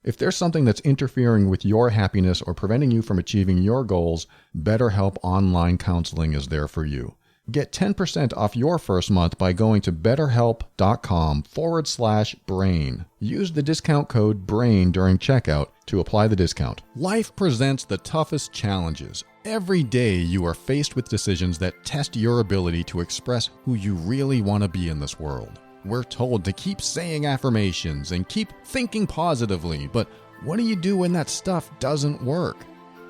If there's something that's interfering with your happiness or preventing you from achieving your goals, BetterHelp Online Counseling is there for you. Get 10% off your first month by going to betterhelp.com/brain. Use the discount code BRAIN during checkout to apply the discount. Life presents the toughest challenges. Every day you are faced with decisions that test your ability to express who you really want to be in this world. We're told to keep saying affirmations and keep thinking positively, but what do you do when that stuff doesn't work?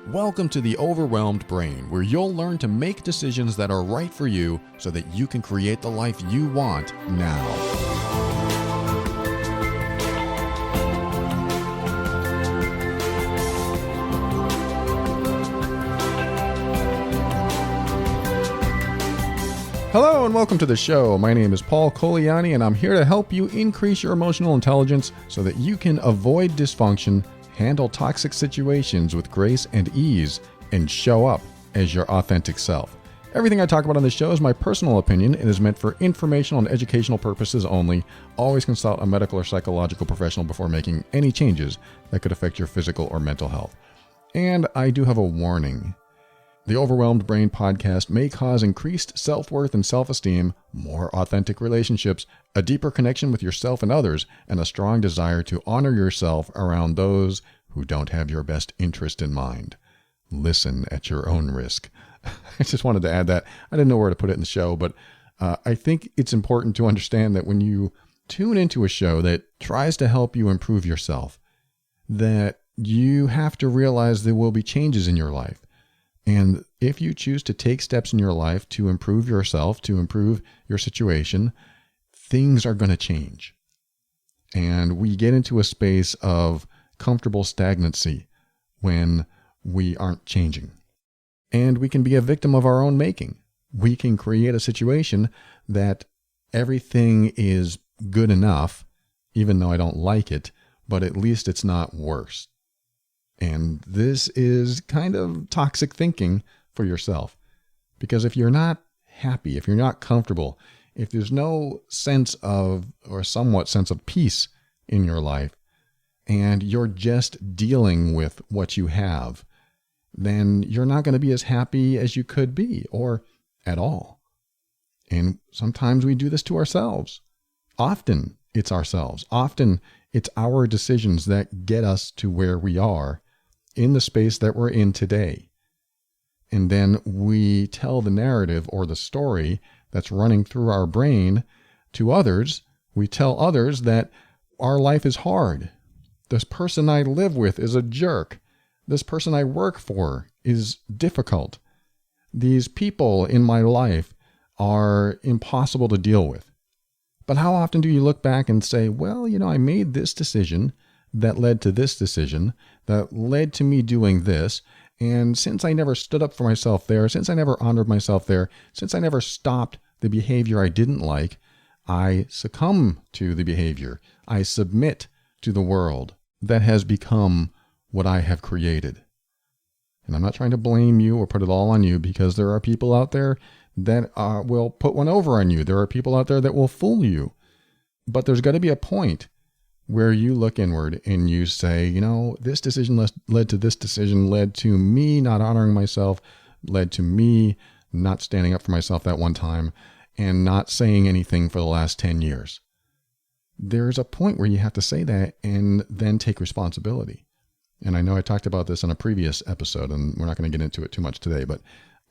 Welcome to the Overwhelmed Brain, where you'll learn to make decisions that are right for you so that you can create the life you want now. Hello and welcome to the show. My name is Paul Coliani and I'm here to help you increase your emotional intelligence so that you can avoid dysfunction, handle toxic situations with grace and ease, and show up as your authentic self. Everything I talk about on this show is my personal opinion and is meant for informational and educational purposes only. Always consult a medical or psychological professional before making any changes that could affect your physical or mental health. And I do have a warning. The Overwhelmed Brain podcast may cause increased self-worth and self-esteem, more authentic relationships, a deeper connection with yourself and others, and a strong desire to honor yourself around those who don't have your best interest in mind. Listen at your own risk. I just wanted to add that. I didn't know where to put it in the show, but I think it's important to understand that when you tune into a show that tries to help you improve yourself, that you have to realize there will be changes in your life. And if you choose to take steps in your life to improve yourself, to improve your situation, things are going to change. And we get into a space of comfortable stagnancy when we aren't changing. And we can be a victim of our own making. We can create a situation that everything is good enough, even though I don't like it, but at least it's not worse. And this is kind of toxic thinking for yourself. Because if you're not happy, if you're not comfortable, if there's no sense of, or somewhat sense of peace in your life, and you're just dealing with what you have, then you're not going to be as happy as you could be, or at all. And sometimes we do this to ourselves. Often it's ourselves. Often it's our decisions that get us to where we are in the space that we're in today. And then we tell the narrative or the story that's running through our brain to others. We tell others that our life is hard. This person I live with is a jerk. This person I work for is difficult. These people in my life are impossible to deal with. But how often do you look back and say, well, I made this decision that led to this decision, that led to me doing this. And since I never stood up for myself there, since I never honored myself there, since I never stopped the behavior I didn't like, I succumb to the behavior. I submit to the world that has become what I have created. And I'm not trying to blame you or put it all on you, because there are people out there that will put one over on you. There are people out there that will fool you. But there's got to be a point where you look inward and you say, this decision led to this decision, led to me not honoring myself, led to me not standing up for myself that one time, and not saying anything for the last 10 years. There's a point where you have to say that and then take responsibility. And I know I talked about this in a previous episode, and we're not going to get into it too much today, but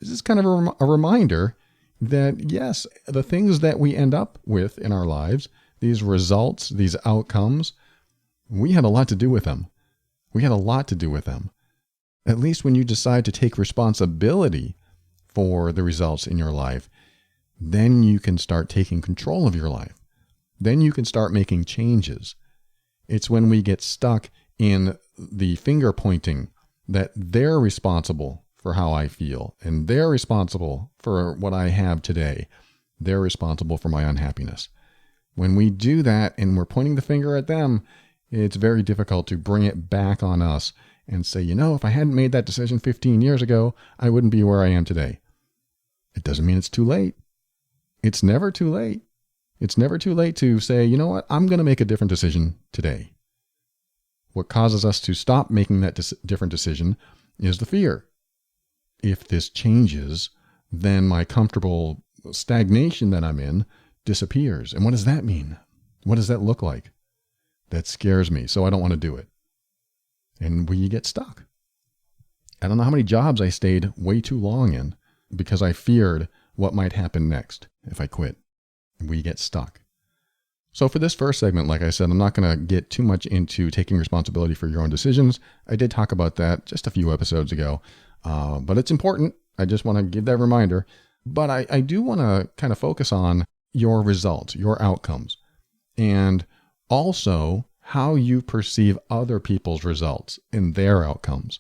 this is kind of a reminder that, yes, the things that we end up with in our lives, these results, these outcomes, we had a lot to do with them. We had a lot to do with them. At least when you decide to take responsibility for the results in your life, then you can start taking control of your life. Then you can start making changes. It's when we get stuck in the finger pointing that they're responsible for how I feel, and they're responsible for what I have today. They're responsible for my unhappiness. When we do that and we're pointing the finger at them, it's very difficult to bring it back on us and say, if I hadn't made that decision 15 years ago, I wouldn't be where I am today. It doesn't mean it's too late. It's never too late. It's never too late to say, I'm going to make a different decision today. What causes us to stop making that different decision is the fear. If this changes, then my comfortable stagnation that I'm in disappears. And what does that mean? What does that look like? That scares me, so I don't want to do it. And we get stuck. I don't know how many jobs I stayed way too long in because I feared what might happen next if I quit. We get stuck. So for this first segment, like I said, I'm not going to get too much into taking responsibility for your own decisions. I did talk about that just a few episodes ago, but it's important. I just want to give that reminder. But I do want to kind of focus on your results, your outcomes, and also how you perceive other people's results and their outcomes.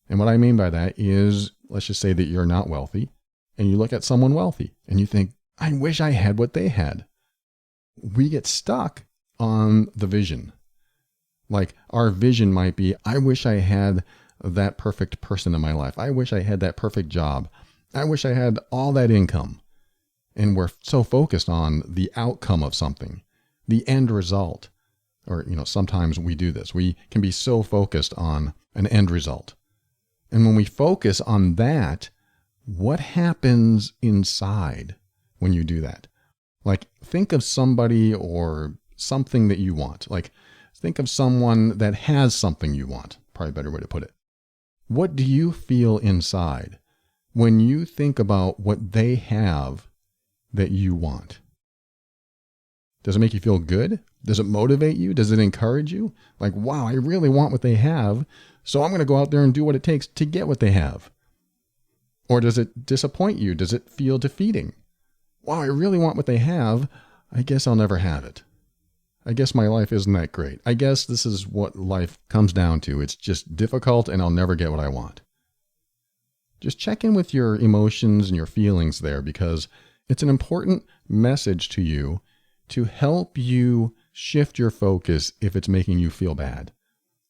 And what I mean by that is, let's just say that you're not wealthy and you look at someone wealthy and you think, I wish I had what they had. We get stuck on the vision. Like our vision might be, I wish I had that perfect person in my life. I wish I had that perfect job. I wish I had all that income. And we're so focused on the outcome of something, the end result. Or, sometimes we do this. We can be so focused on an end result. And when we focus on that, what happens inside when you do that? Like, think of somebody or something that you want. Like, think of someone that has something you want. Probably a better way to put it. What do you feel inside when you think about what they have that you want? Does it make you feel good? Does it motivate you? Does it encourage you? Like, wow, I really want what they have, so I'm going to go out there and do what it takes to get what they have. Or does it disappoint you? Does it feel defeating? Wow, I really want what they have. I guess I'll never have it. I guess my life isn't that great. I guess this is what life comes down to. It's just difficult and I'll never get what I want. Just check in with your emotions and your feelings there, because it's an important message to you to help you shift your focus if it's making you feel bad.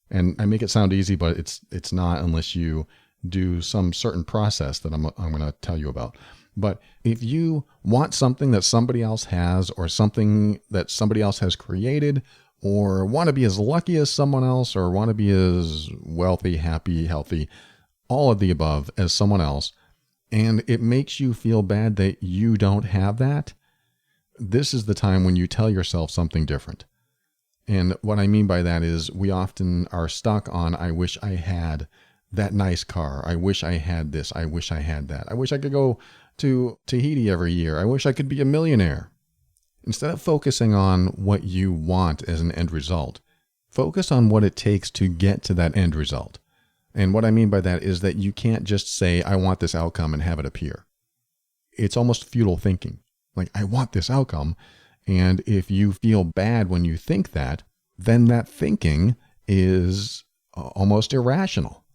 And I make it sound easy, but it's not unless you do some certain process that I'm going to tell you about. But if you want something that somebody else has, or something that somebody else has created, or want to be as lucky as someone else, or want to be as wealthy, happy, healthy, all of the above as someone else, and it makes you feel bad that you don't have that, this is the time when you tell yourself something different. And what I mean by that is we often are stuck on, I wish I had that nice car. I wish I had this. I wish I had that. I wish I could go to Tahiti every year. I wish I could be a millionaire. Instead of focusing on what you want as an end result, focus on what it takes to get to that end result. And what I mean by that is that you can't just say, I want this outcome and have it appear. It's almost futile thinking. Like, I want this outcome. And if you feel bad when you think that, then that thinking is almost irrational.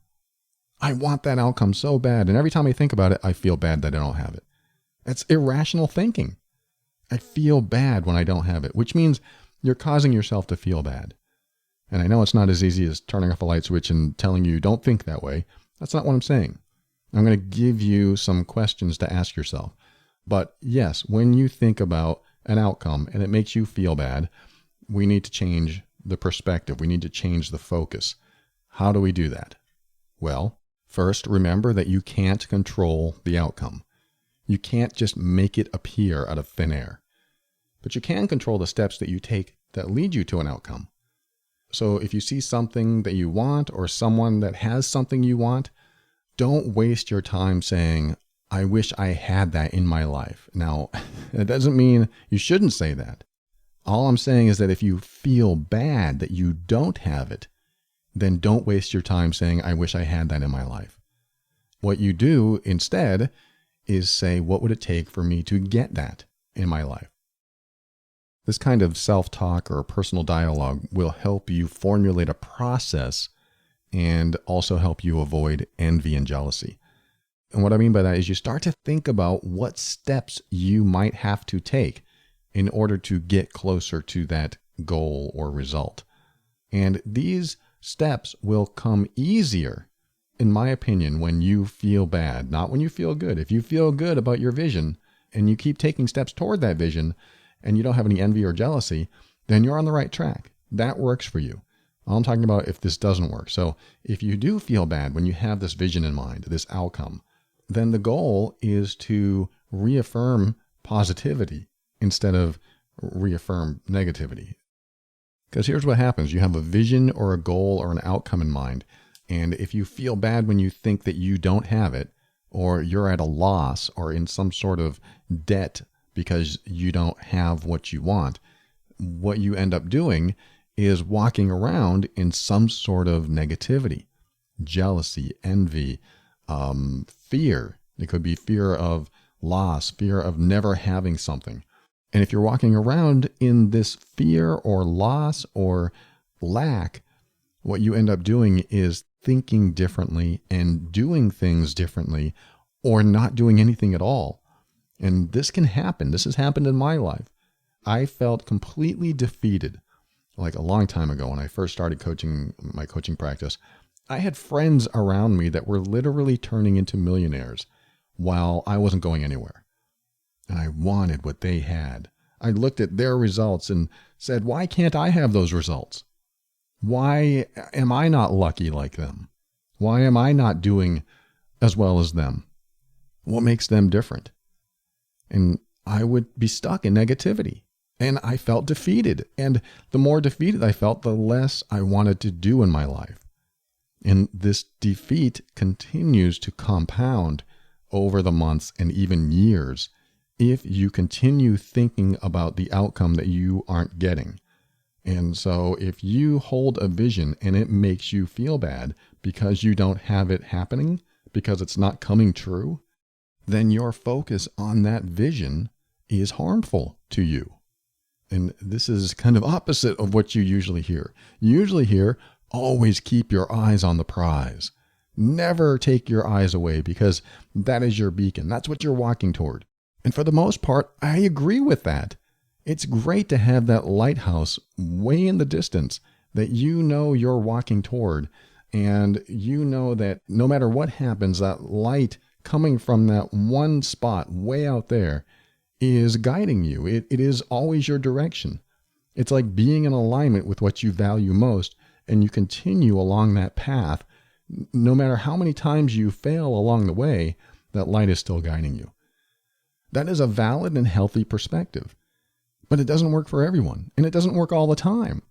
I want that outcome so bad, and every time I think about it, I feel bad that I don't have it. That's irrational thinking. I feel bad when I don't have it, which means you're causing yourself to feel bad. And I know it's not as easy as turning off a light switch and telling you don't think that way. That's not what I'm saying. I'm going to give you some questions to ask yourself. But yes, when you think about an outcome and it makes you feel bad, we need to change the perspective. We need to change the focus. How do we do that? Well, first, remember that you can't control the outcome. You can't just make it appear out of thin air. But you can control the steps that you take that lead you to an outcome. So if you see something that you want, or someone that has something you want, don't waste your time saying, I wish I had that in my life. Now, that doesn't mean you shouldn't say that. All I'm saying is that if you feel bad that you don't have it, then don't waste your time saying, I wish I had that in my life. What you do instead is say, what would it take for me to get that in my life? This kind of self-talk or personal dialogue will help you formulate a process and also help you avoid envy and jealousy. And what I mean by that is you start to think about what steps you might have to take in order to get closer to that goal or result. And these steps will come easier, in my opinion, when you feel bad, not when you feel good. If you feel good about your vision and you keep taking steps toward that vision and you don't have any envy or jealousy, then you're on the right track. That works for you. I'm talking about if this doesn't work. So if you do feel bad when you have this vision in mind, this outcome, then the goal is to reaffirm positivity instead of reaffirm negativity. Because here's what happens. You have a vision or a goal or an outcome in mind. And if you feel bad when you think that you don't have it, or you're at a loss or in some sort of debt because you don't have what you want, what you end up doing is walking around in some sort of negativity, jealousy, envy, fear. It could be fear of loss, fear of never having something. And if you're walking around in this fear or loss or lack, what you end up doing is thinking differently and doing things differently or not doing anything at all. And this can happen. This has happened in my life. I felt completely defeated. Like a long time ago when I first started my coaching practice, I had friends around me that were literally turning into millionaires while I wasn't going anywhere. And I wanted what they had. I looked at their results and said, why can't I have those results? Why am I not lucky like them? Why am I not doing as well as them? What makes them different? And I would be stuck in negativity. And I felt defeated. And the more defeated I felt, the less I wanted to do in my life. And this defeat continues to compound over the months and even years if you continue thinking about the outcome that you aren't getting. And so if you hold a vision and it makes you feel bad because you don't have it happening, because it's not coming true, then your focus on that vision is harmful to you. And this is kind of opposite of what you usually hear. You usually hear, always keep your eyes on the prize. Never take your eyes away because that is your beacon. That's what you're walking toward. And for the most part, I agree with that. It's great to have that lighthouse way in the distance that you know you're walking toward. And you know that no matter what happens, that light coming from that one spot way out there is guiding you. It is always your direction. It's like being in alignment with what you value most, and you continue along that path. No matter how many times you fail along the way, that light is still guiding you. That is a valid and healthy perspective. But it doesn't work for everyone, and it doesn't work all the time.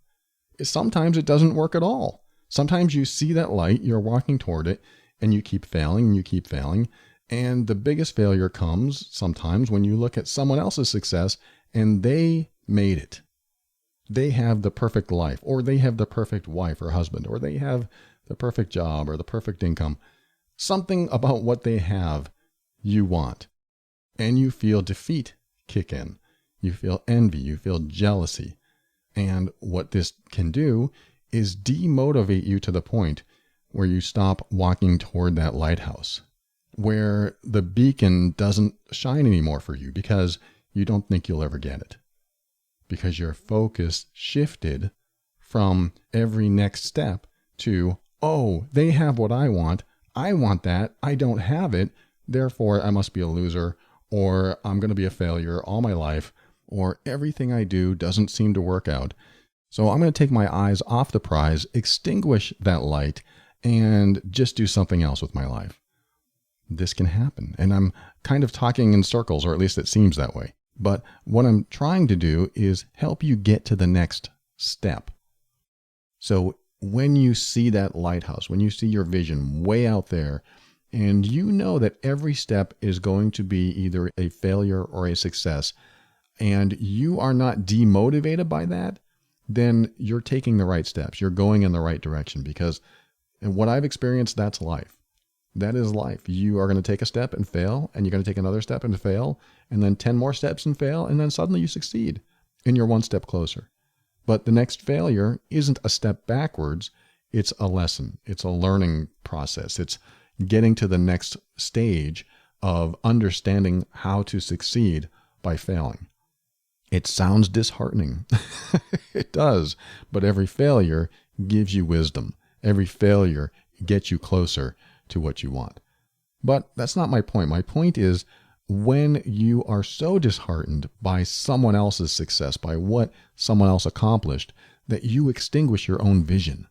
Sometimes it doesn't work at all. Sometimes you see that light, you're walking toward it, and you keep failing, and you keep failing. And the biggest failure comes sometimes when you look at someone else's success and they made it. They have the perfect life, or they have the perfect wife or husband, or they have the perfect job or the perfect income. Something about what they have you want. And you feel defeat kick in. You feel envy, you feel jealousy. And what this can do is demotivate you to the point where you stop walking toward that lighthouse, where the beacon doesn't shine anymore for you because you don't think you'll ever get it. Because your focus shifted from every next step to, oh, they have what I want that, I don't have it, therefore I must be a loser, or I'm going to be a failure all my life, or everything I do doesn't seem to work out. So I'm going to take my eyes off the prize, extinguish that light, and just do something else with my life. This can happen. And I'm kind of talking in circles, or at least it seems that way. But what I'm trying to do is help you get to the next step. So when you see that lighthouse, when you see your vision way out there, and you know that every step is going to be either a failure or a success, and you are not demotivated by that, then you're taking the right steps. You're going in the right direction because, and what I've experienced, that's life. That is life. You are going to take a step and fail, and you're going to take another step and fail, and then 10 more steps and fail, and then suddenly you succeed, and you're one step closer. But the next failure isn't a step backwards. It's a lesson. It's a learning process. It's getting to the next stage of understanding how to succeed by failing. It sounds disheartening. It does. But every failure gives you wisdom. Every failure gets you closer to what you want. But that's not my point. My point is when you are so disheartened by someone else's success, by what someone else accomplished, that you extinguish your own vision.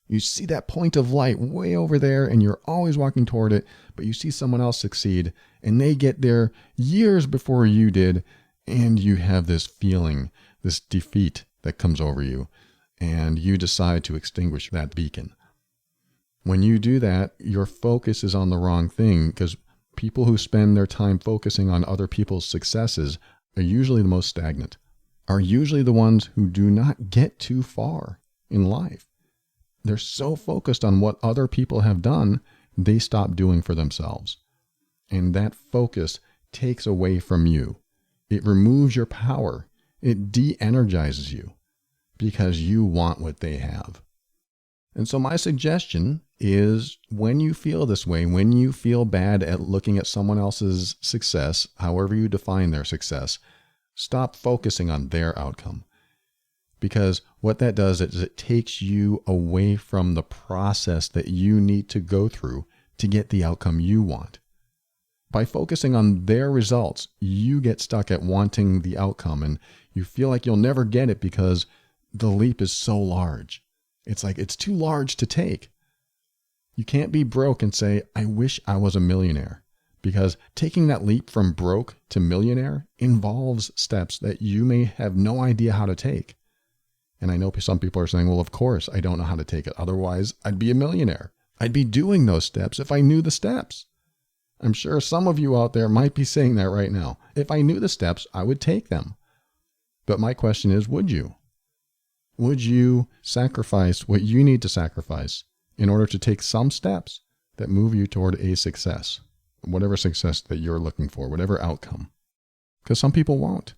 You see that point of light way over there and you're always walking toward it, but you see someone else succeed and they get there years before you did, and you have this feeling, this defeat that comes over you, and you decide to extinguish that beacon. When you do that, your focus is on the wrong thing, because people who spend their time focusing on other people's successes are usually the most stagnant, are usually the ones who do not get too far in life. They're so focused on what other people have done, they stop doing for themselves. And that focus takes away from you. It removes your power. It de-energizes you because you want what they have. And so my suggestion is, when you feel this way, when you feel bad at looking at someone else's success, however you define their success, stop focusing on their outcome. Because what that does is it takes you away from the process that you need to go through to get the outcome you want. By focusing on their results, you get stuck at wanting the outcome, and you feel like you'll never get it because the leap is so large. It's like it's too large to take. You can't be broke and say, I wish I was a millionaire, because taking that leap from broke to millionaire involves steps that you may have no idea how to take. And I know some people are saying, well, of course, I don't know how to take it. Otherwise, I'd be a millionaire. I'd be doing those steps if I knew the steps. I'm sure some of you out there might be saying that right now. If I knew the steps, I would take them. But my question is, would you? Would you sacrifice what you need to sacrifice in order to take some steps that move you toward a success, whatever success that you're looking for, whatever outcome? Because some people won't.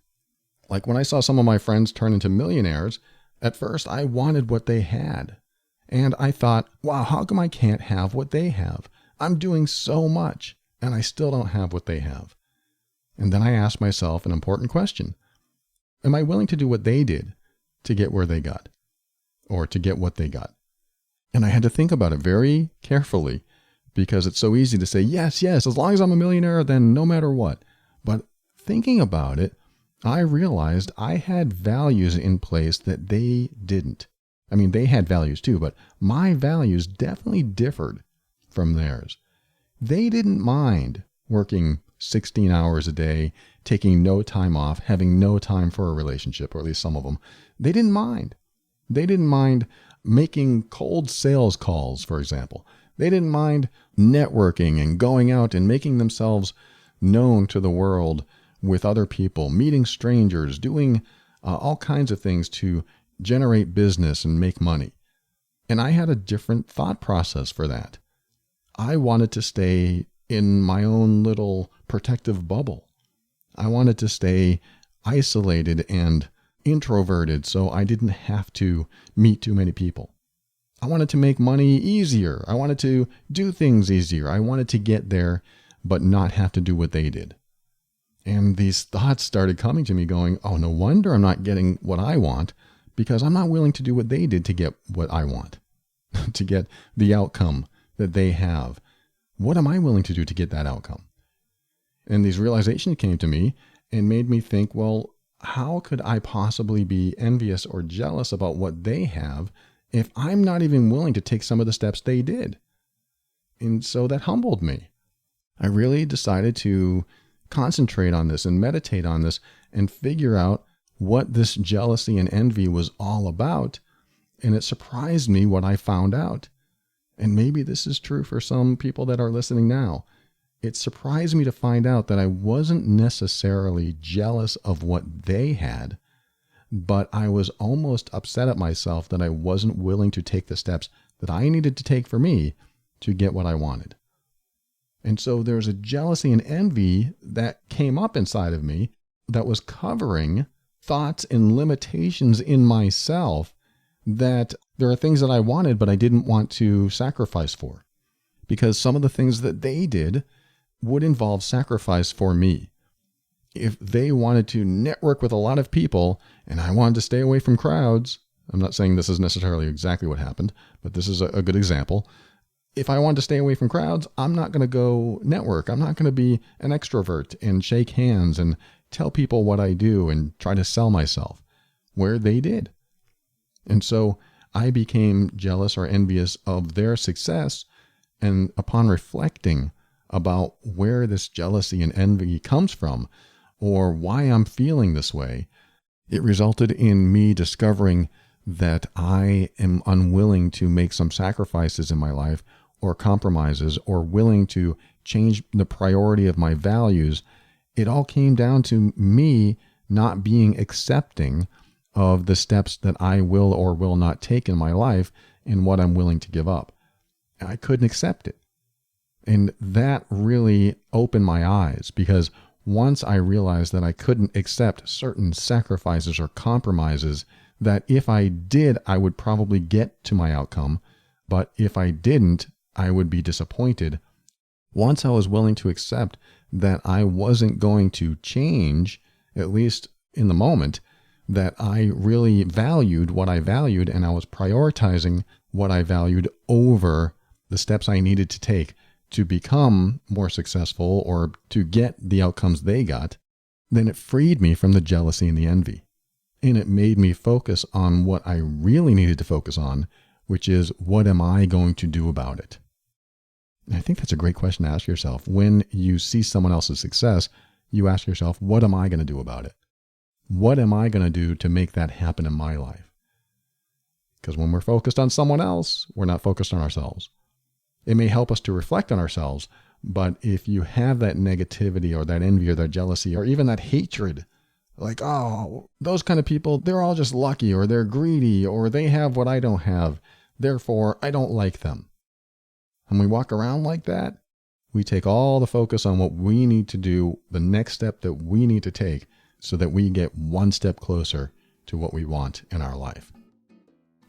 Like when I saw some of my friends turn into millionaires, at first I wanted what they had. And I thought, wow, how come I can't have what they have? I'm doing so much, and I still don't have what they have. And then I asked myself an important question. Am I willing to do what they did to get where they got, or to get what they got? And I had to think about it very carefully, because it's so easy to say, yes, as long as I'm a millionaire, then no matter what. But thinking about it, I realized I had values in place that they didn't. I mean, they had values too, but my values definitely differed from theirs. They didn't mind working 16 hours a day, taking no time off, having no time for a relationship, or at least some of them. They didn't mind. They didn't mind making cold sales calls, for example. They didn't mind networking and going out and making themselves known to the world with other people, meeting strangers, doing all kinds of things to generate business and make money. And I had a different thought process for that. I wanted to stay in my own little protective bubble. I wanted to stay isolated and introverted so I didn't have to meet too many people. I wanted to make money easier. I wanted to do things easier. I wanted to get there, but not have to do what they did. And these thoughts started coming to me going, oh, no wonder I'm not getting what I want, because I'm not willing to do what they did to get what I want, to get the outcome that they have. What am I willing to do to get that outcome? And these realizations came to me and made me think, well, how could I possibly be envious or jealous about what they have if I'm not even willing to take some of the steps they did? And so that humbled me. I really decided to concentrate on this and meditate on this and figure out what this jealousy and envy was all about. And it surprised me what I found out. And maybe this is true for some people that are listening now. It surprised me to find out that I wasn't necessarily jealous of what they had, but I was almost upset at myself that I wasn't willing to take the steps that I needed to take for me to get what I wanted. And so there's a jealousy and envy that came up inside of me that was covering thoughts and limitations in myself, that there are things that I wanted, but I didn't want to sacrifice for, because some of the things that they did would involve sacrifice for me. If they wanted to network with a lot of people and I wanted to stay away from crowds, I'm not saying this is necessarily exactly what happened, but this is a good example. If I wanted to stay away from crowds, I'm not going to go network. I'm not going to be an extrovert and shake hands and tell people what I do and try to sell myself, where they did. And so I became jealous or envious of their success. And upon reflecting about where this jealousy and envy comes from, or why I'm feeling this way, it resulted in me discovering that I am unwilling to make some sacrifices in my life or compromises or willing to change the priority of my values. It all came down to me not being accepting of the steps that I will or will not take in my life and what I'm willing to give up. I couldn't accept it. And that really opened my eyes, because once I realized that I couldn't accept certain sacrifices or compromises, that if I did, I would probably get to my outcome, but if I didn't, I would be disappointed. Once I was willing to accept that I wasn't going to change, at least in the moment, that I really valued what I valued and I was prioritizing what I valued over the steps I needed to take to become more successful or to get the outcomes they got, then it freed me from the jealousy and the envy. And it made me focus on what I really needed to focus on, which is, what am I going to do about it? And I think that's a great question to ask yourself. When you see someone else's success, you ask yourself, what am I going to do about it? What am I going to do to make that happen in my life? Because when we're focused on someone else, we're not focused on ourselves. It may help us to reflect on ourselves, but if you have that negativity or that envy or that jealousy or even that hatred, like, oh, those kind of people, they're all just lucky, or they're greedy, or they have what I don't have, therefore I don't like them. And we walk around like that, we take all the focus on what we need to do, the next step that we need to take, so that we get one step closer to what we want in our life.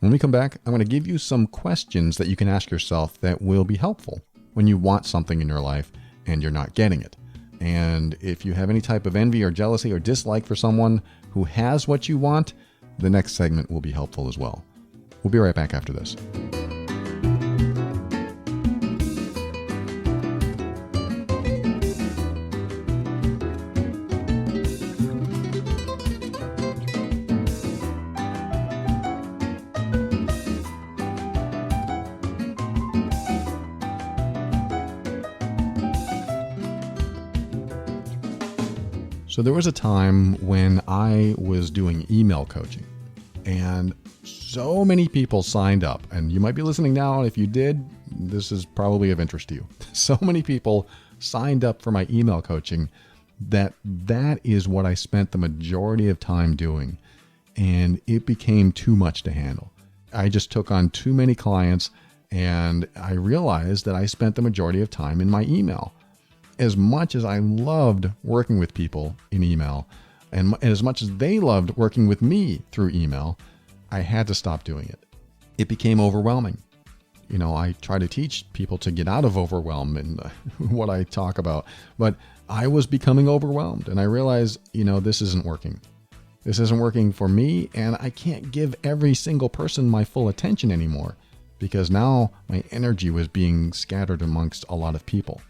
When we come back, I'm going to give you some questions that you can ask yourself that will be helpful when you want something in your life and you're not getting it. And if you have any type of envy or jealousy or dislike for someone who has what you want, the next segment will be helpful as well. We'll be right back after this. So there was a time when I was doing email coaching, and so many people signed up, and you might be listening now, and if you did, this is probably of interest to you. So many people signed up for my email coaching that is what I spent the majority of time doing, and it became too much to handle. I just took on too many clients, and I realized that I spent the majority of time in my email. As much as I loved working with people in email, and as much as they loved working with me through email, I had to stop doing it. It became overwhelming. You know, I try to teach people to get out of overwhelm and what I talk about, but I was becoming overwhelmed, and I realized, this isn't working. This isn't working for me, and I can't give every single person my full attention anymore, because now my energy was being scattered amongst a lot of people.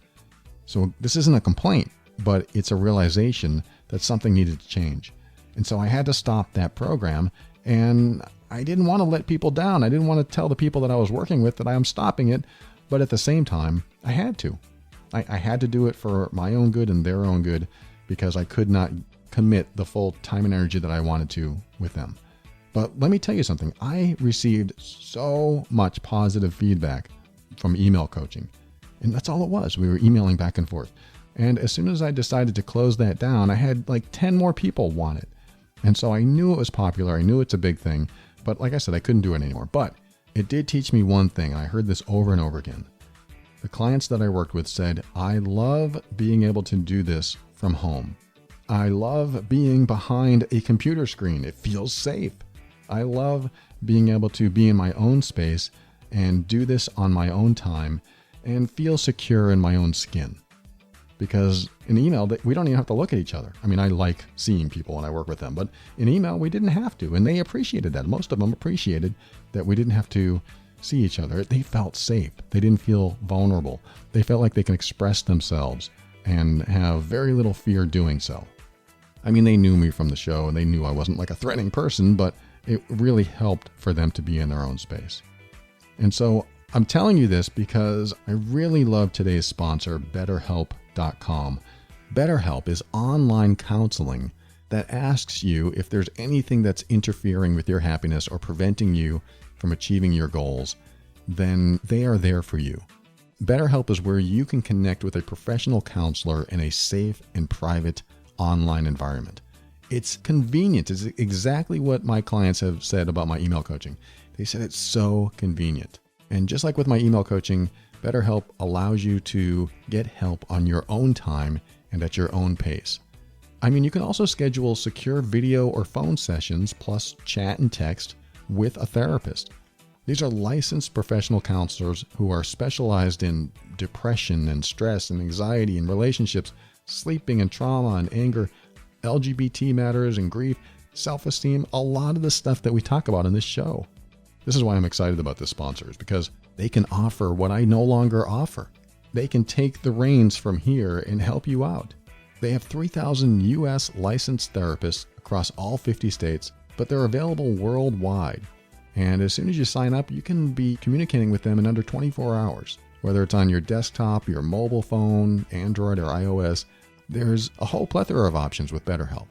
So this isn't a complaint, but it's a realization that something needed to change. And so I had to stop that program, and I didn't want to let people down. I didn't want to tell the people that I was working with that I am stopping it, but at the same time, I had to. I had to do it for my own good and their own good, because I could not commit the full time and energy that I wanted to with them. But let me tell you something. I received so much positive feedback from email coaching. And that's all it was. We were emailing back and forth. And as soon as I decided to close that down, I had like 10 more people want it. And so I knew it was popular. I knew it's a big thing. But like I said, I couldn't do it anymore. But it did teach me one thing. I heard this over and over again. The clients that I worked with said, I love being able to do this from home. I love being behind a computer screen. It feels safe. I love being able to be in my own space and do this on my own time and feel secure in my own skin. Because in email, we don't even have to look at each other. I mean, I like seeing people when I work with them, but in email, we didn't have to. And they appreciated that. Most of them appreciated that we didn't have to see each other. They felt safe. They didn't feel vulnerable. They felt like they can express themselves and have very little fear doing so. I mean, they knew me from the show, and they knew I wasn't like a threatening person, but it really helped for them to be in their own space. And so I'm telling you this because I really love today's sponsor, BetterHelp.com. BetterHelp is online counseling that asks you if there's anything that's interfering with your happiness or preventing you from achieving your goals, then they are there for you. BetterHelp is where you can connect with a professional counselor in a safe and private online environment. It's convenient. It's exactly what my clients have said about my email coaching. They said it's so convenient. And just like with my email coaching, BetterHelp allows you to get help on your own time and at your own pace. I mean, you can also schedule secure video or phone sessions plus chat and text with a therapist. These are licensed professional counselors who are specialized in depression and stress and anxiety and relationships, sleeping and trauma and anger, LGBT matters and grief, self-esteem, a lot of the stuff that we talk about in this show. This is why I'm excited about this sponsor, is because they can offer what I no longer offer. They can take the reins from here and help you out. They have 3,000 U.S. licensed therapists across all 50 states, but they're available worldwide. And as soon as you sign up, you can be communicating with them in under 24 hours. Whether it's on your desktop, your mobile phone, Android or iOS, there's a whole plethora of options with BetterHelp.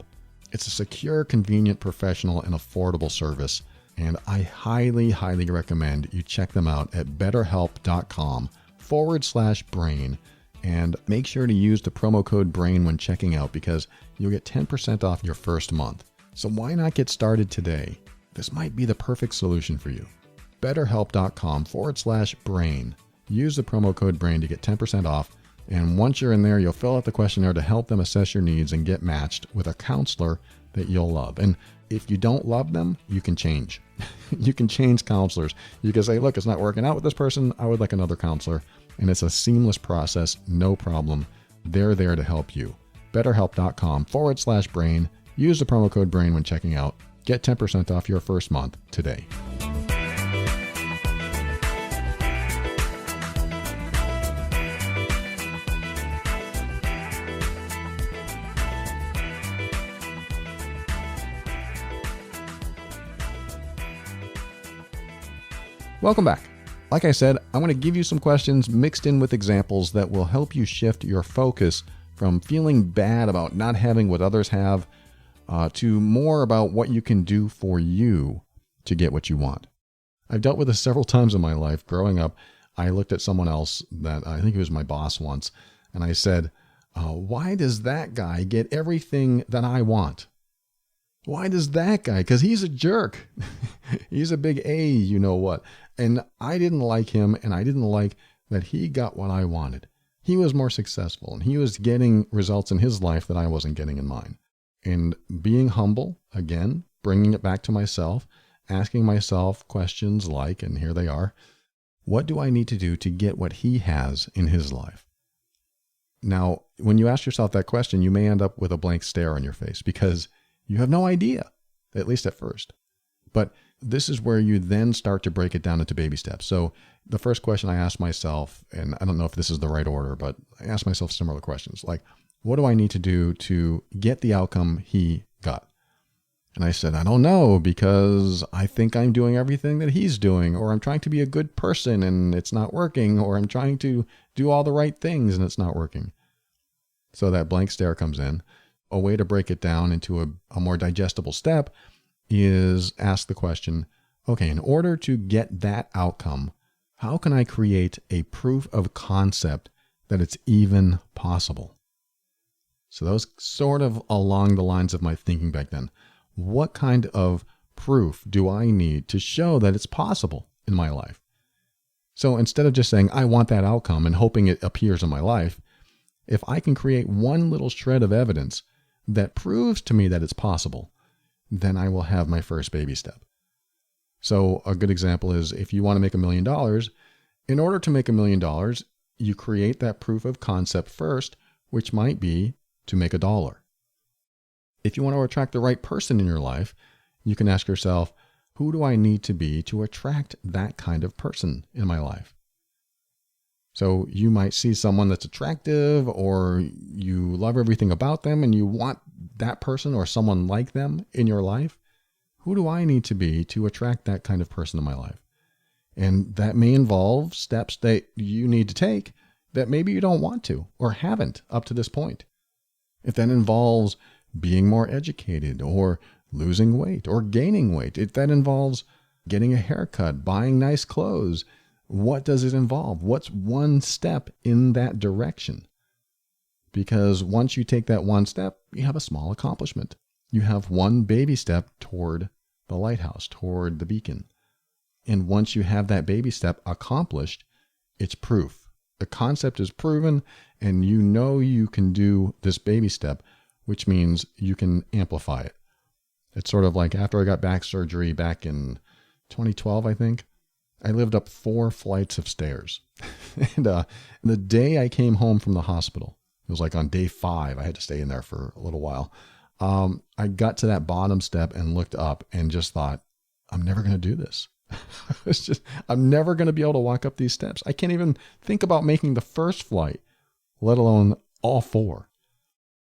It's a secure, convenient, professional, and affordable service. And I highly, highly recommend you check them out at betterhelp.com/brain. And make sure to use the promo code BRAIN when checking out because you'll get 10% off your first month. So why not get started today? This might be the perfect solution for you. betterhelp.com/brain. Use the promo code BRAIN to get 10% off. And once you're in there, you'll fill out the questionnaire to help them assess your needs and get matched with a counselor that you'll love. And if you don't love them, you can change. You can change counselors. You can say, look, it's not working out with this person. I would like another counselor. And it's a seamless process, no problem. They're there to help you. BetterHelp.com/brain. Use the promo code BRAIN when checking out. Get 10% off your first month today. Welcome back. Like I said, I'm going to give you some questions mixed in with examples that will help you shift your focus from feeling bad about not having what others have to more about what you can do for you to get what you want. I've dealt with this several times in my life. Growing up, I looked at someone else that I think he was my boss once, and I said, why does that guy get everything that I want? Why does that guy? Because he's a jerk. He's a big A, you know what. And I didn't like him, and I didn't like that he got what I wanted. He was more successful, and he was getting results in his life that I wasn't getting in mine. And being humble, again, bringing it back to myself, asking myself questions like, and here they are, what do I need to do to get what he has in his life? Now, when you ask yourself that question, you may end up with a blank stare on your face because you have no idea, at least at first. But this is where you then start to break it down into baby steps. So the first question I asked myself, and I don't know if this is the right order, but I asked myself similar questions like, what do I need to do to get the outcome he got? And I said, I don't know, because I think I'm doing everything that he's doing, or I'm trying to be a good person and it's not working, or I'm trying to do all the right things and it's not working. So that blank stare comes in. A way to break it down into a more digestible step is ask the question, okay, in order to get that outcome, how can I create a proof of concept that it's even possible? So that was sort of along the lines of my thinking back then. What kind of proof do I need to show that it's possible in my life? So instead of just saying, I want that outcome and hoping it appears in my life, if I can create one little shred of evidence that proves to me that it's possible, then I will have my first baby step. So a good example is if you want to make $1 million, in order to make $1 million, you create that proof of concept first, which might be to make $1. If you want to attract the right person in your life, you can ask yourself, who do I need to be to attract that kind of person in my life? So you might see someone that's attractive, or you love everything about them and you want that person or someone like them in your life. Who do I need to be to attract that kind of person in my life? And that may involve steps that you need to take that maybe you don't want to or haven't up to this point. If that involves being more educated or losing weight or gaining weight, if that involves getting a haircut, buying nice clothes, what does it involve? What's one step in that direction? Because once you take that one step, you have a small accomplishment. You have one baby step toward the lighthouse, toward the beacon. And once you have that baby step accomplished, it's proof. The concept is proven, and you know you can do this baby step, which means you can amplify it. It's sort of like after I got back surgery back in 2012, I think, I lived up 4 flights of stairs. And the day I came home from the hospital, it was like on day 5, I had to stay in there for a little while. I got to that bottom step and looked up and just thought, I'm never going to do this. I'm never going to be able to walk up these steps. I can't even think about making the first flight, let alone all 4.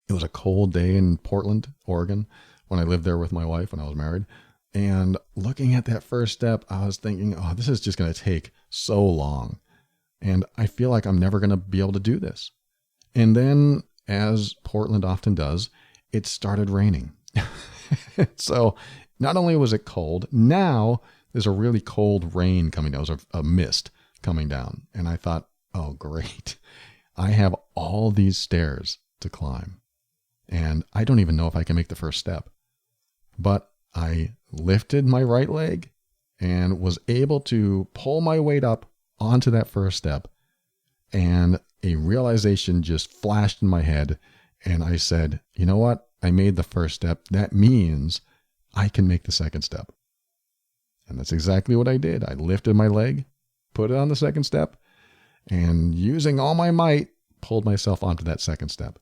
It was a cold day in Portland, Oregon, when I lived there with my wife when I was married. And looking at that first step, I was thinking, oh, this is just going to take so long. And I feel like I'm never going to be able to do this. And then, as Portland often does, it started raining. So not only was it cold, now there's a really cold rain coming down. There's a mist coming down. And I thought, oh, great. I have all these stairs to climb. And I don't even know if I can make the first step. But I lifted my right leg and was able to pull my weight up onto that first step. And a realization just flashed in my head. And I said, you know what? I made the first step. That means I can make the second step. And that's exactly what I did. I lifted my leg, put it on the second step, and using all my might, pulled myself onto that second step.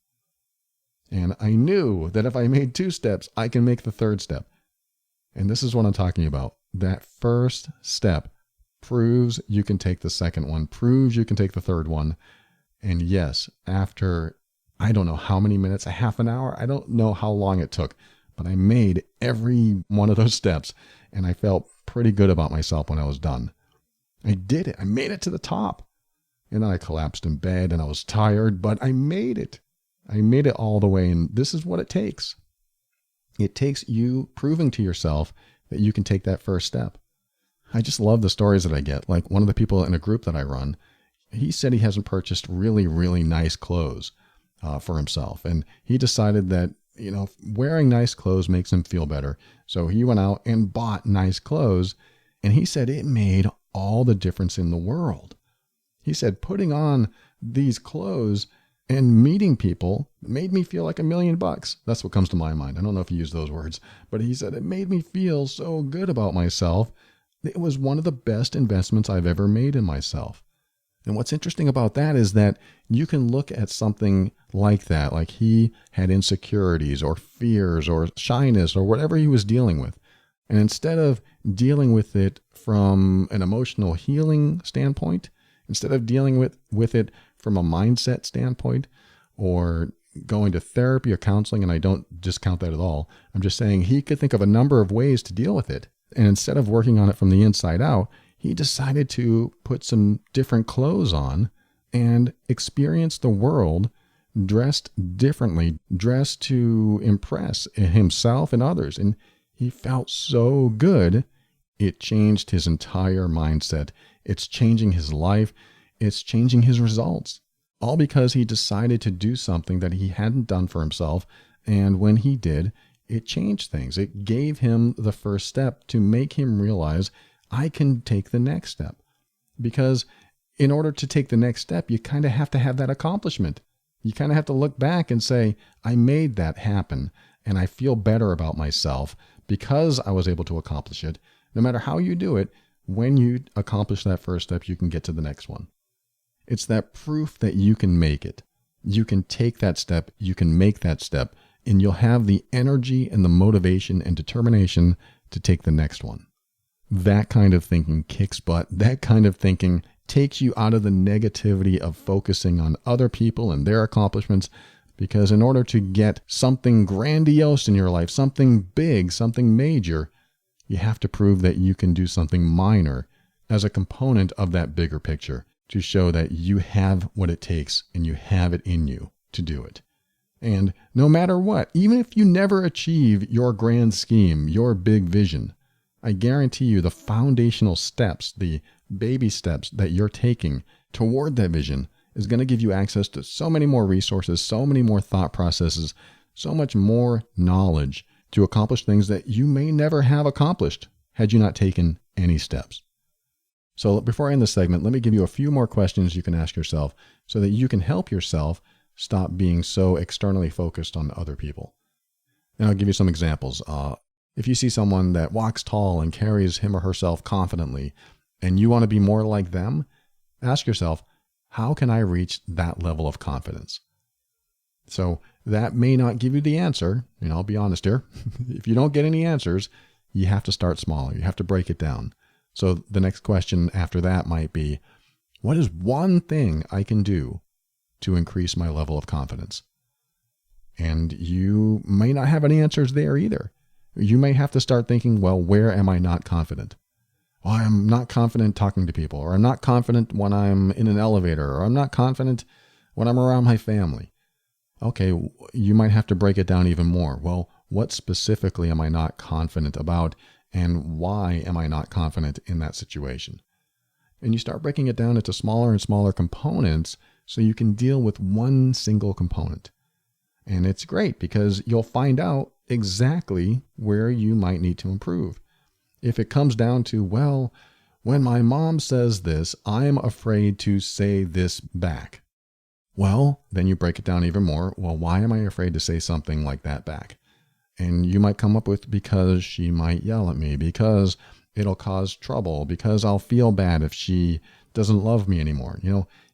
And I knew that if I made 2 steps, I can make the third step. And this is what I'm talking about. That first step proves you can take the second one, proves you can take the third one. And yes, after, I don't know how many minutes, a half an hour, I don't know how long it took, but I made every one of those steps. And I felt pretty good about myself when I was done. I did it. I made it to the top. And then I collapsed in bed and I was tired, but I made it. I made it all the way. And this is what it takes. It takes you proving to yourself that you can take that first step. I just love the stories that I get. Like one of the people in a group that I run, he said he hasn't purchased really, really nice clothes for himself. And he decided that, wearing nice clothes makes him feel better. So he went out and bought nice clothes. And he said it made all the difference in the world. He said putting on these clothes and meeting people made me feel like $1 million. That's what comes to my mind. I don't know if he used those words, but he said it made me feel so good about myself. It was one of the best investments I've ever made in myself. And what's interesting about that is that you can look at something like that, like he had insecurities or fears or shyness or whatever he was dealing with. And instead of dealing with it from an emotional healing standpoint, instead of dealing with it from a mindset standpoint or going to therapy or counseling, and I don't discount that at all, I'm just saying he could think of a number of ways to deal with it. And instead of working on it from the inside out, he decided to put some different clothes on and experience the world dressed differently, dressed to impress himself and others. And he felt so good. It changed his entire mindset. It's changing his life. It's changing his results. All because he decided to do something that he hadn't done for himself. And when he did, it changed things. It gave him the first step to make him realize, I can take the next step. Because in order to take the next step, you kind of have to have that accomplishment. You kind of have to look back and say, I made that happen, and I feel better about myself because I was able to accomplish it. No matter how you do it, when you accomplish that first step, you can get to the next one. It's that proof that you can make it. You can take that step, you can make that step, and you'll have the energy and the motivation and determination to take the next one. That kind of thinking kicks butt. That kind of thinking takes you out of the negativity of focusing on other people and their accomplishments, because in order to get something grandiose in your life, something big, something major, You have to prove that you can do something minor as a component of that bigger picture to show that you have what it takes and you have it in you to do it. And no matter what, even if you never achieve your grand scheme, your big vision, I guarantee you the foundational steps, the baby steps that you're taking toward that vision is going to give you access to so many more resources, so many more thought processes, so much more knowledge to accomplish things that you may never have accomplished had you not taken any steps. So before I end this segment, let me give you a few more questions you can ask yourself so that you can help yourself stop being so externally focused on other people. And I'll give you some examples. If you see someone that walks tall and carries him or herself confidently, and you want to be more like them, ask yourself, how can I reach that level of confidence? So that may not give you the answer. I'll be honest here. If you don't get any answers, you have to start smaller. You have to break it down. So the next question after that might be, what is one thing I can do to increase my level of confidence? And you may not have any answers there either. You may have to start thinking, well, where am I not confident? Well, I'm not confident talking to people, or I'm not confident when I'm in an elevator, or I'm not confident when I'm around my family. Okay, you might have to break it down even more. Well, what specifically am I not confident about, and why am I not confident in that situation? And you start breaking it down into smaller and smaller components so you can deal with one single component. And it's great because you'll find out exactly where you might need to improve. If it comes down to, well, when my mom says this, I'm afraid to say this back. Well, then you break it down even more. Well, why am I afraid to say something like that back? And you might come up with because she might yell at me, because it'll cause trouble, because I'll feel bad if she doesn't love me anymore.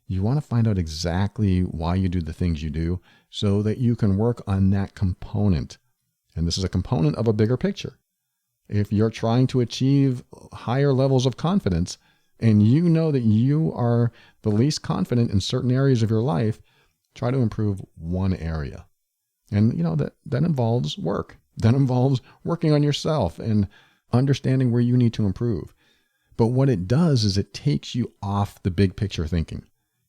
You want to find out exactly why you do the things you do so that you can work on that component. And this is a component of a bigger picture. If you're trying to achieve higher levels of confidence and you know that you are the least confident in certain areas of your life, try to improve one area. And that involves work. That involves working on yourself and understanding where you need to improve. But what it does is it takes you off the big picture thinking.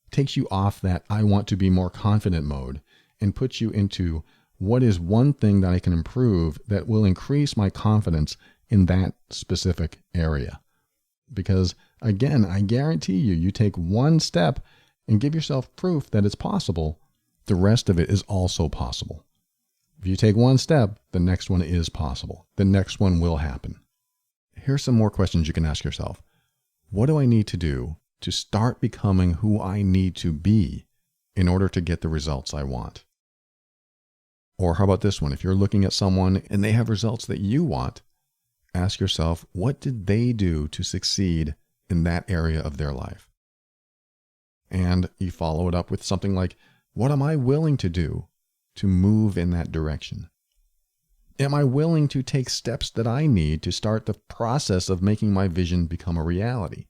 It takes you off that I want to be more confident mode and puts you into what is one thing that I can improve that will increase my confidence in that specific area. Because again, I guarantee you take one step and give yourself proof that it's possible, the rest of it is also possible. If you take one step, the next one is possible. The next one will happen. Here's some more questions you can ask yourself. What do I need to do to start becoming who I need to be in order to get the results I want? Or how about this one? If you're looking at someone and they have results that you want, ask yourself, what did they do to succeed in that area of their life? And you follow it up with something like, what am I willing to do to move in that direction? Am I willing to take steps that I need to start the process of making my vision become a reality?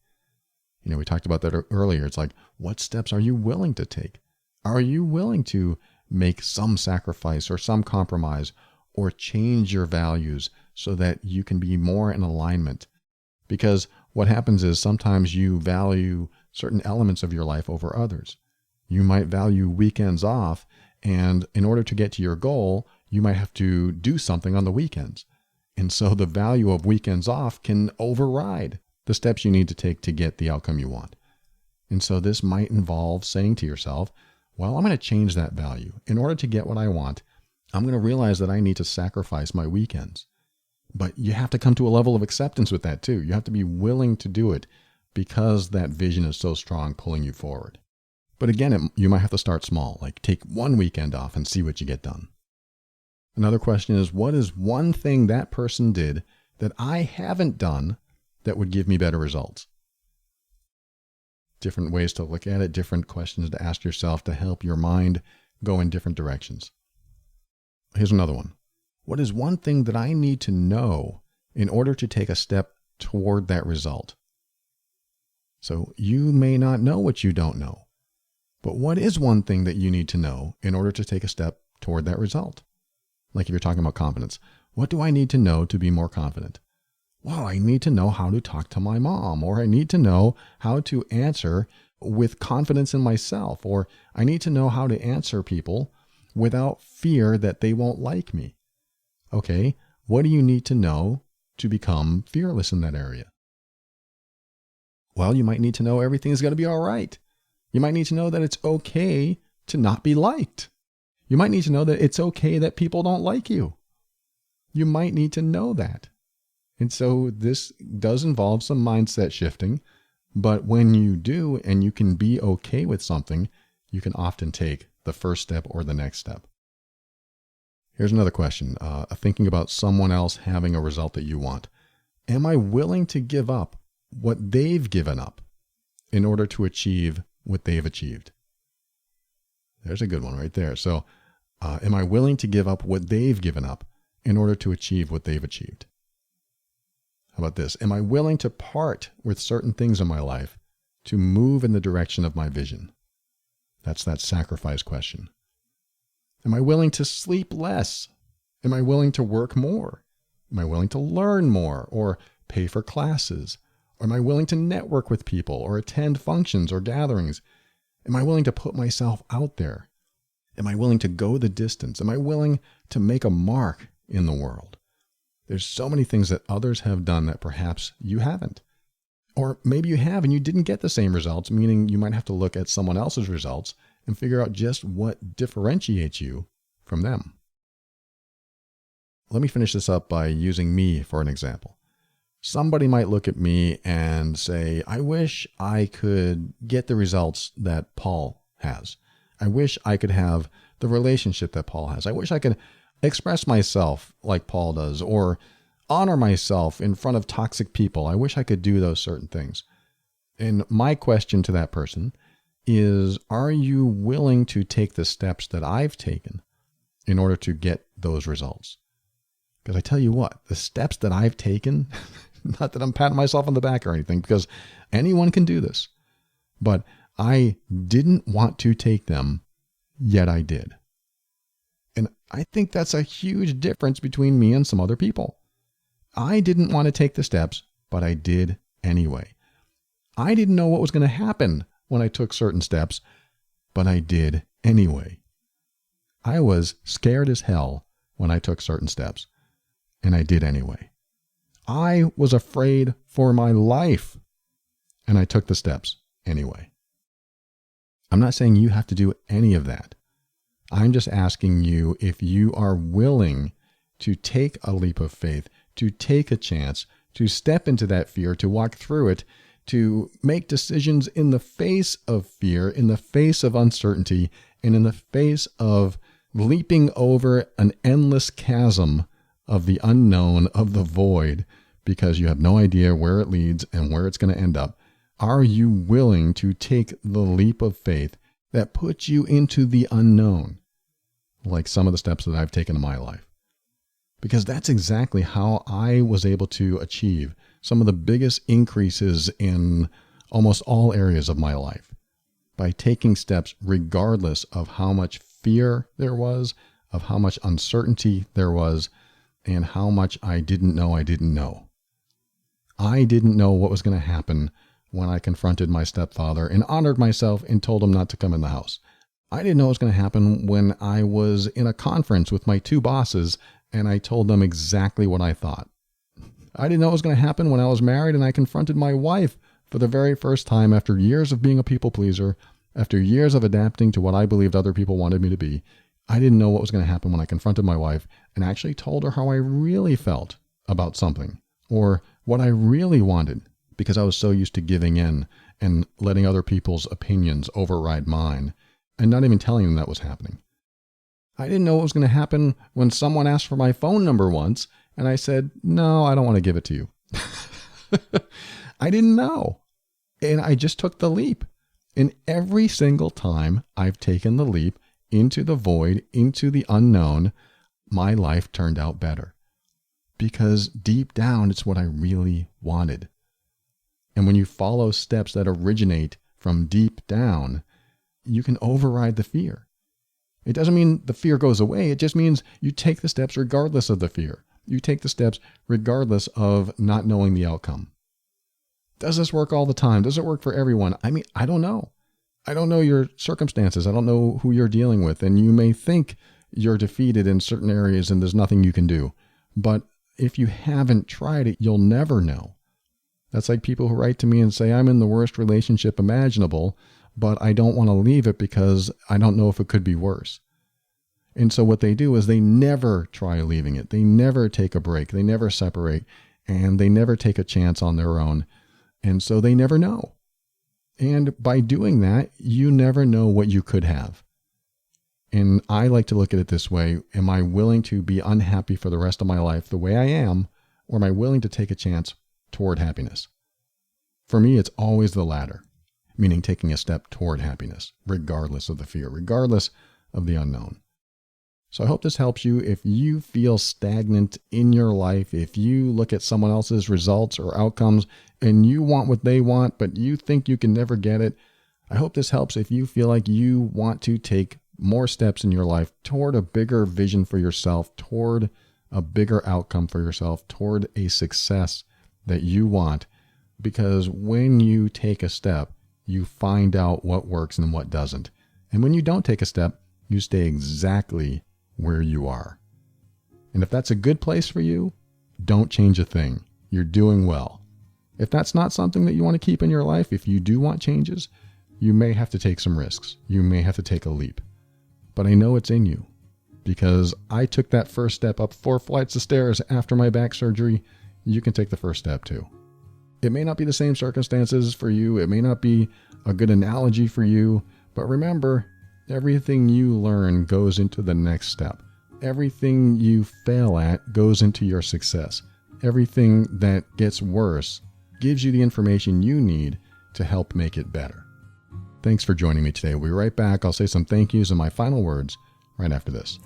We talked about that earlier. It's like, what steps are you willing to take? Are you willing to make some sacrifice or some compromise or change your values so that you can be more in alignment? Because what happens is sometimes you value certain elements of your life over others. You might value weekends off, and in order to get to your goal, you might have to do something on the weekends. And so the value of weekends off can override the steps you need to take to get the outcome you want. And so this might involve saying to yourself, well, I'm going to change that value. In order to get what I want, I'm going to realize that I need to sacrifice my weekends. But you have to come to a level of acceptance with that too. You have to be willing to do it because that vision is so strong pulling you forward. But again, you might have to start small, like take one weekend off and see what you get done. Another question is, what is one thing that person did that I haven't done that would give me better results? Different ways to look at it, different questions to ask yourself to help your mind go in different directions. Here's another one. What is one thing that I need to know in order to take a step toward that result? So you may not know what you don't know, but what is one thing that you need to know in order to take a step toward that result? Like if you're talking about confidence, what do I need to know to be more confident? Well, I need to know how to talk to my mom, or I need to know how to answer with confidence in myself, or I need to know how to answer people without fear that they won't like me. Okay, what do you need to know to become fearless in that area? Well, you might need to know everything is going to be all right. You might need to know that it's okay to not be liked. You might need to know that it's okay that people don't like you. You might need to know that. And so this does involve some mindset shifting, but when you do and you can be okay with something, you can often take the first step or the next step. Here's another question, thinking about someone else having a result that you want. Am I willing to give up what they've given up in order to achieve what they've achieved? There's a good one right there. So, am I willing to give up what they've given up in order to achieve what they've achieved? How about this? Am I willing to part with certain things in my life to move in the direction of my vision? That's that sacrifice question. Am I willing to sleep less? Am I willing to work more? Am I willing to learn more or pay for classes? Or am I willing to network with people or attend functions or gatherings? Am I willing to put myself out there? Am I willing to go the distance? Am I willing to make a mark in the world? There's so many things that others have done that perhaps you haven't. Or maybe you have and you didn't get the same results, meaning you might have to look at someone else's results and figure out just what differentiates you from them. Let me finish this up by using me for an example. Somebody might look at me and say, I wish I could get the results that Paul has. I wish I could have the relationship that Paul has. I wish I could express myself like Paul does, or honor myself in front of toxic people. I wish I could do those certain things. And my question to that person is, are you willing to take the steps that I've taken in order to get those results? Because I tell you what, the steps that I've taken, not that I'm patting myself on the back or anything, because anyone can do this, but I didn't want to take them, yet I did. And I think that's a huge difference between me and some other people. I didn't want to take the steps, but I did anyway. I didn't know what was going to happen when I took certain steps, but I did anyway. I was scared as hell when I took certain steps, and I did anyway. I was afraid for my life, and I took the steps anyway. I'm not saying you have to do any of that. I'm just asking you if you are willing to take a leap of faith, to take a chance, to step into that fear, to walk through it, to make decisions in the face of fear, in the face of uncertainty, and in the face of leaping over an endless chasm of the unknown, of the void, because you have no idea where it leads and where it's going to end up. Are you willing to take the leap of faith that puts you into the unknown, like some of the steps that I've taken in my life? Because that's exactly how I was able to achieve some of the biggest increases in almost all areas of my life, by taking steps regardless of how much fear there was, of how much uncertainty there was, and how much I didn't know. I didn't know what was going to happen when I confronted my stepfather and honored myself and told him not to come in the house. I didn't know what was going to happen when I was in a conference with my two bosses and I told them exactly what I thought. I didn't know what was going to happen when I was married and I confronted my wife for the very first time after years of being a people pleaser, after years of adapting to what I believed other people wanted me to be. I didn't know what was going to happen when I confronted my wife and actually told her how I really felt about something, or what I really wanted, because I was so used to giving in and letting other people's opinions override mine and not even telling them that was happening. I didn't know what was going to happen when someone asked for my phone number once and I said, no, I don't want to give it to you. I didn't know. And I just took the leap. And every single time I've taken the leap into the void, into the unknown, my life turned out better. Because deep down, it's what I really wanted. And when you follow steps that originate from deep down, you can override the fear. It doesn't mean the fear goes away. It just means you take the steps regardless of the fear. You take the steps regardless of not knowing the outcome. Does this work all the time? Does it work for everyone? I mean, I don't know. I don't know your circumstances. I don't know who you're dealing with. And you may think you're defeated in certain areas and there's nothing you can do. But if you haven't tried it, you'll never know. That's like people who write to me and say, I'm in the worst relationship imaginable, but I don't want to leave it because I don't know if it could be worse. And so what they do is they never try leaving it. They never take a break. They never separate, and they never take a chance on their own. And so they never know. And by doing that, you never know what you could have. And I like to look at it this way. Am I willing to be unhappy for the rest of my life the way I am, or am I willing to take a chance toward happiness? For me, it's always the latter, meaning taking a step toward happiness, regardless of the fear, regardless of the unknown. So I hope this helps you. If you feel stagnant in your life, if you look at someone else's results or outcomes and you want what they want, but you think you can never get it, I hope this helps if you feel like you want to take more steps in your life toward a bigger vision for yourself, toward a bigger outcome for yourself, toward a success that you want. Because when you take a step, you find out what works and what doesn't. And when you don't take a step, you stay exactly where you are. And if that's a good place for you, don't change a thing. You're doing well. If that's not something that you want to keep in your life, if you do want changes, you may have to take some risks. You may have to take a leap. But I know it's in you because I took that first step up 4 flights of stairs after my back surgery. You can take the first step too. It may not be the same circumstances for you. It may not be a good analogy for you, but remember, everything you learn goes into the next step. Everything you fail at goes into your success. Everything that gets worse gives you the information you need to help make it better. Thanks for joining me today. We'll be right back. I'll say some thank yous and my final words right after this.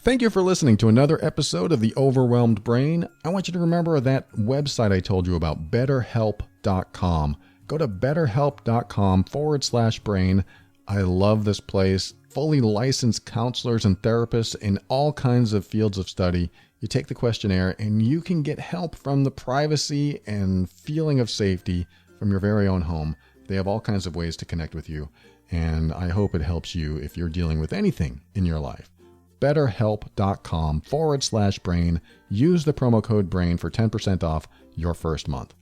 Thank you for listening to another episode of The Overwhelmed Brain. I want you to remember that website I told you about, BetterHelp.com. Go to BetterHelp.com/brain. I love this place. Fully licensed counselors and therapists in all kinds of fields of study. You take the questionnaire and you can get help from the privacy and feeling of safety from your very own home. They have all kinds of ways to connect with you, and I hope it helps you if you're dealing with anything in your life. BetterHelp.com/brain. Use the promo code BRAIN for 10% off your first month.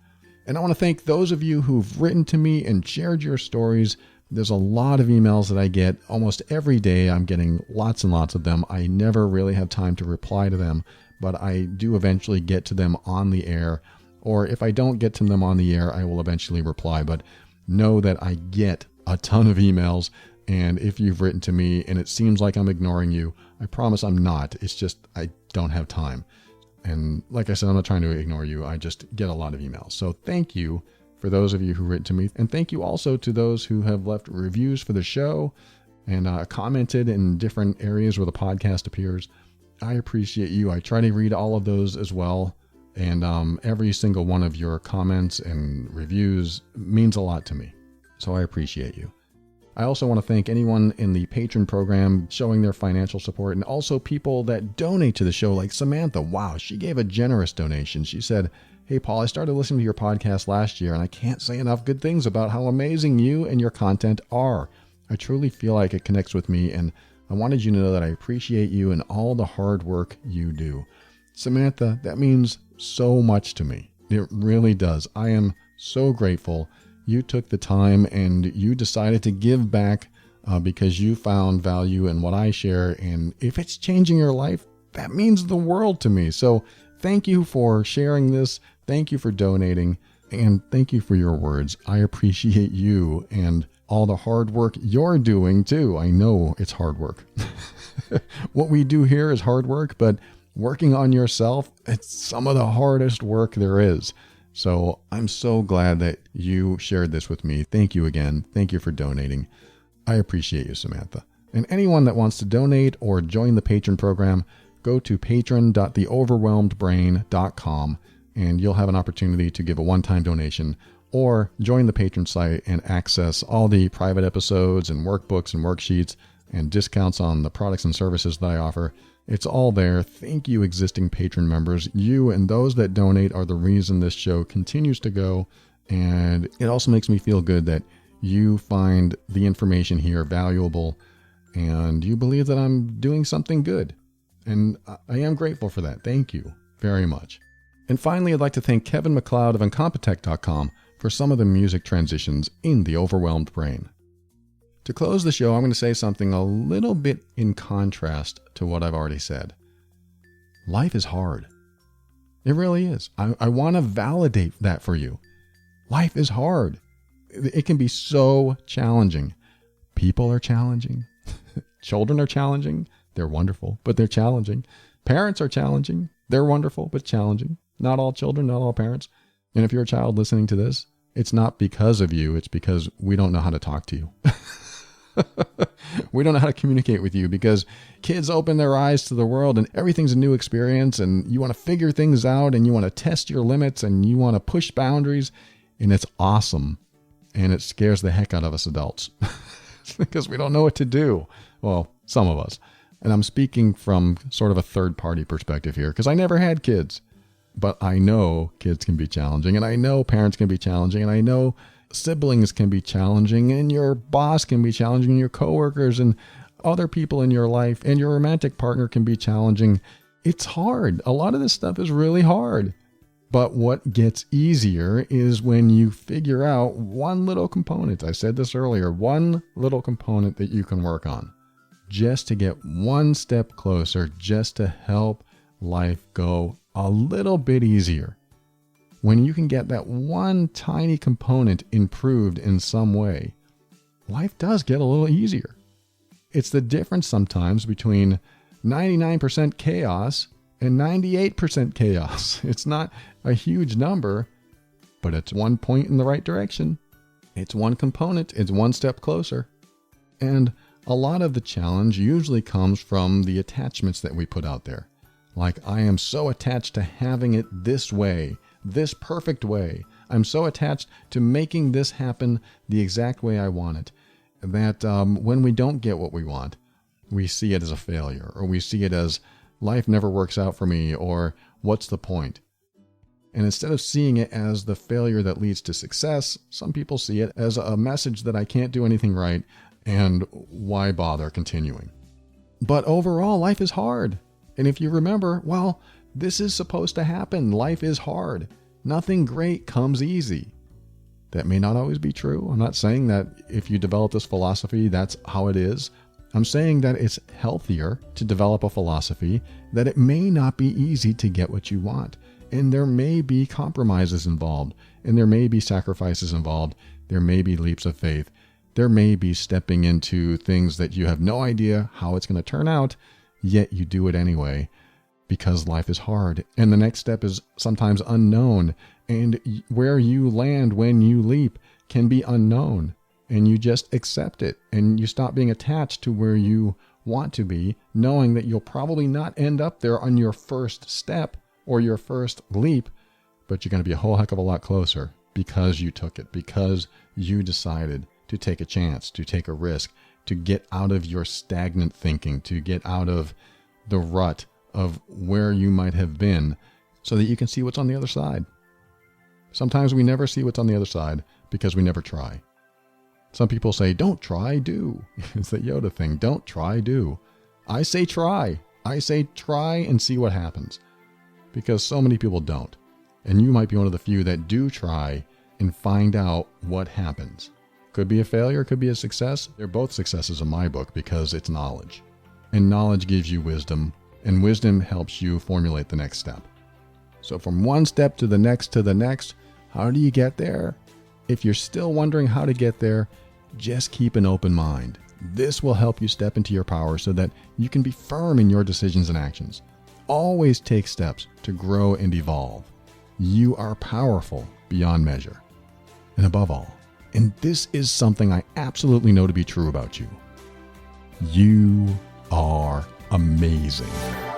And I want to thank those of you who've written to me and shared your stories. There's a lot of emails that I get almost every day. I'm getting lots and lots of them. I never really have time to reply to them, but I do eventually get to them on the air. Or if I don't get to them on the air, I will eventually reply. But know that I get a ton of emails. And if you've written to me and it seems like I'm ignoring you, I promise I'm not. It's just I don't have time. And like I said, I'm not trying to ignore you. I just get a lot of emails. So thank you for those of you who written to me. And thank you also to those who have left reviews for the show and commented in different areas where the podcast appears. I appreciate you. I try to read all of those as well. And every single one of your comments and reviews means a lot to me. So I appreciate you. I also want to thank anyone in the patron program showing their financial support, and also people that donate to the show, like Samantha. Wow, she gave a generous donation. She said, "Hey, Paul, I started listening to your podcast last year, and I can't say enough good things about how amazing you and your content are. I truly feel like it connects with me, and I wanted you to know that I appreciate you and all the hard work you do." Samantha, that means so much to me. It really does. I am so grateful. You took the time and you decided to give back because you found value in what I share. And if it's changing your life, that means the world to me. So thank you for sharing this. Thank you for donating. And thank you for your words. I appreciate you and all the hard work you're doing too. I know it's hard work. What we do here is hard work, but working on yourself, it's some of the hardest work there is. So I'm so glad that you shared this with me. Thank you again. Thank you for donating. I appreciate you, Samantha. And anyone that wants to donate or join the patron program, go to patron.theoverwhelmedbrain.com and you'll have an opportunity to give a one-time donation or join the patron site and access all the private episodes and workbooks and worksheets and discounts on the products and services that I offer. It's all there. Thank you, existing patron members. You and those that donate are the reason this show continues to go. And it also makes me feel good that you find the information here valuable and you believe that I'm doing something good. And I am grateful for that. Thank you very much. And finally, I'd like to thank Kevin MacLeod of Incompetech.com for some of the music transitions in The Overwhelmed Brain. To close the show, I'm going to say something a little bit in contrast to what I've already said. Life is hard. It really is. I want to validate that for you. Life is hard. It can be so challenging. People are challenging. Children are challenging. They're wonderful, but they're challenging. Parents are challenging. They're wonderful, but challenging. Not all children, not all parents. And if you're a child listening to this, it's not because of you. It's because we don't know how to talk to you. We don't know how to communicate with you because kids open their eyes to the world and everything's a new experience and you want to figure things out and you want to test your limits and you want to push boundaries and it's awesome. And it scares the heck out of us adults because we don't know what to do. Well, some of us. And I'm speaking from sort of a third-party perspective here because I never had kids. But I know kids can be challenging, and I know parents can be challenging, and I know siblings can be challenging, and your boss can be challenging, and your coworkers and other people in your life, and your romantic partner can be challenging. It's hard. A lot of this stuff is really hard. But what gets easier is when you figure out one little component. I said this earlier, one little component that you can work on just to get one step closer, just to help life go a little bit easier. When you can get that one tiny component improved in some way, life does get a little easier. It's the difference sometimes between 99% chaos and 98% chaos. It's not a huge number, but it's one point in the right direction. It's one component. It's one step closer. And a lot of the challenge usually comes from the attachments that we put out there. Like, I am so attached to having it this way, this perfect way. I'm so attached to making this happen the exact way I want it, that when we don't get what we want, we see it as a failure, or we see it as life never works out for me, or what's the point? And instead of seeing it as the failure that leads to success, some people see it as a message that I can't do anything right, and why bother continuing? But overall, life is hard. And if you remember, well, this is supposed to happen. Life is hard. Nothing great comes easy. That may not always be true. I'm not saying that if you develop this philosophy, that's how it is. I'm saying that it's healthier to develop a philosophy that it may not be easy to get what you want. And there may be compromises involved. And there may be sacrifices involved. There may be leaps of faith. There may be stepping into things that you have no idea how it's going to turn out, yet you do it anyway because life is hard. And the next step is sometimes unknown. And where you land when you leap can be unknown. And you just accept it. And you stop being attached to where you want to be, knowing that you'll probably not end up there on your first step or your first leap, but you're going to be a whole heck of a lot closer because you took it, because you decided to take a chance, to take a risk, to get out of your stagnant thinking, to get out of the rut of where you might have been so that you can see what's on the other side. Sometimes we never see what's on the other side because we never try. Some people say, don't try, do. It's the Yoda thing. Don't try, do. I say try. I say try and see what happens because so many people don't. And you might be one of the few that do try and find out what happens. Could be a failure, could be a success. They're both successes in my book because it's knowledge. And knowledge gives you wisdom, and wisdom helps you formulate the next step. So from one step to the next, how do you get there? If you're still wondering how to get there, just keep an open mind. This will help you step into your power so that you can be firm in your decisions and actions. Always take steps to grow and evolve. You are powerful beyond measure. And above all, and this is something I absolutely know to be true about you, You are amazing.